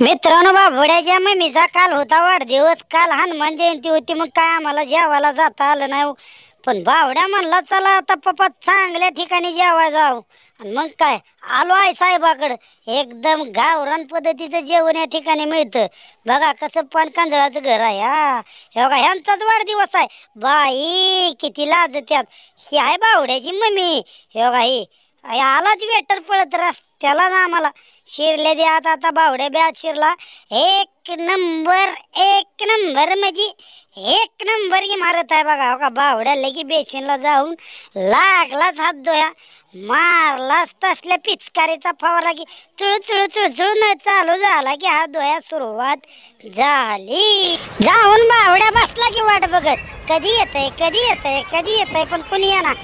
मित्रांनो, बाभड्याच्या मम्मीचा काल होता वाढदिवस. काल हनुमान जयंती होती, मग काय आम्हाला जेवायला जाता आलं नाही. पण बावड्या म्हणला चला आता पप्पा चांगल्या ठिकाणी जेवायला जाऊ. आणि मग काय आलो आहे साहेबाकडं. एकदम गावरान पद्धतीचं जेवण या ठिकाणी मिळतं. बघा कसं पान कांजळाचं घर आहे. हे बघा ह्यांचाच वाढदिवस आहे. बाई किती लाजत्यात. ही आहे बावड्याची मम्मी. हे बघा ही आलाच वेटर पळत रस्त्याला ना आम्हाला शिरले दे. आता बावड्या ब्याज शिरला. एक नंबर एक नंबर म्हणजे एक नंबर इमारत आहे. बघा हो का बावड्या लगी बेसिनला जाऊन लागलाच हात धुया. मारलाच तसल्या पिचकारीचा फवारा की चुळू चुळू चुळचुळ न चालू झाला की हात धुया सुरुवात झाली. जाऊन बावड्या बसला की वाट बघत कधी येतय कधी येतय कधी येतय, पण कुणी येणार.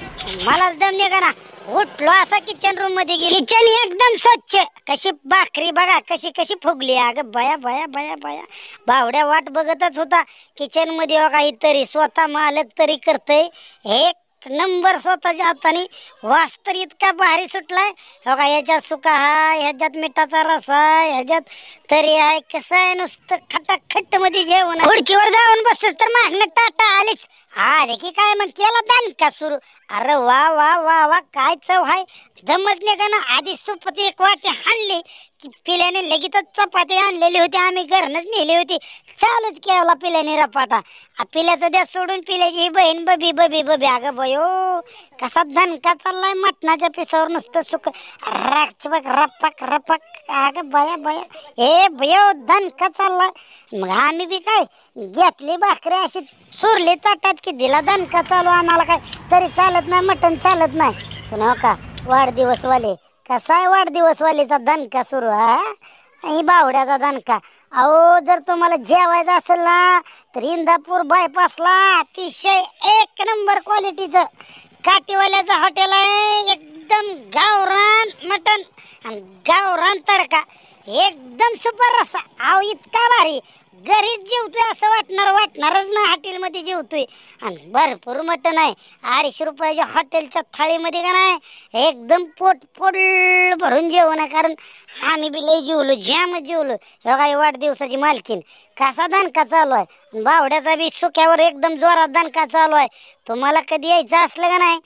मलाच दम निघा ना. उठलो असा किचन रूम मध्ये गेली. किचन एकदम स्वच्छ. कशी भाकरी बघा कशी कशी फुगली. अगं बया बया बया बया. बावड्या वाट बघतच होता किचन मध्ये. हो काहीतरी स्वतः मालक तरी करतय एक नंबर स्वतःच्या हाताने. वास तर इतका भारी सुटलाय. हो का ह्याच्यात सुका हाय, ह्याच्यात मिठाचा रसा आहे, ह्याच्यात तरी आहे. कसं आहे नुसतं खटाखट मध्ये जेवण. खुर्चीवर जाऊन बसतोस तर मागणं टाटा आलीच. आले की काय मग केला दानका सुरू. अरे वा वा वा वा काय चव हाय. दमच का ना. आधी सुपती एक वाटी हाणली की पिल्याने लगेचच चपाती आणलेली होती. आम्ही घरनच नेली होती. चालूच केला पिल्याने रपाटा. पिल्याचं द्या सोडून पिल्याची ही बहीण बबी बबी बबी. अगं बयो कसा धनका चाललाय मटणाच्या पिसावर नुसतं सुक राच बघ रपक रपक. अगं बया बया हे बयो धनका चाललाय. मग आम्ही बी काय घेतली भाकरी अशी चोरली ताटात की दिला दणका चालू. आम्हाला काय तरी चालत नाही, मटण चालत नाही. पण हो का वाढदिवसवाले कसा आहे वाढदिवसवालीचा दणका सुरू आहे. बावड्याचा दणका. अहो जर तुम्हाला जेवायचं असेल ना तर इंदापूर बायपासला अतिशय एक नंबर क्वालिटीचं काठीवाल्याचं हॉटेल आहे. एकदम गावरान मटण आणि गावरान तडका. एकदम सुपर रस्सा. अहो इतका भारी घरीच जेवतोय असं वाटणारच नाही. हॉटेलमध्ये जेवतोय आणि भरपूर मटण आहे. 250 रुपयाच्या हॉटेलच्या थाळीमध्ये का नाही एकदम पोट पोट भरून जेवण आहे. कारण आम्ही बी लई जेवलो, जाम जेवलो. हे काही वाढदिवसाची मालकीन कसा दणका चालू आहे. बावड्याचा बी सुक्यावर एकदम जोरात दणका चालू आहे. तुम्हाला कधी यायचं असलं का नाही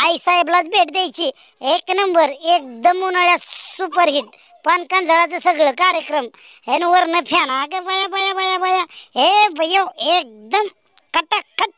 आई साहेबलाच भेट द्यायची. एक नंबर एकदम उन्हाळ्यात सुपरहिट पान कांजळाचं सगळं कार्यक्रम. हे वरनं फॅन. अगं बया बया बया बया हे बयो एकदम खटाखट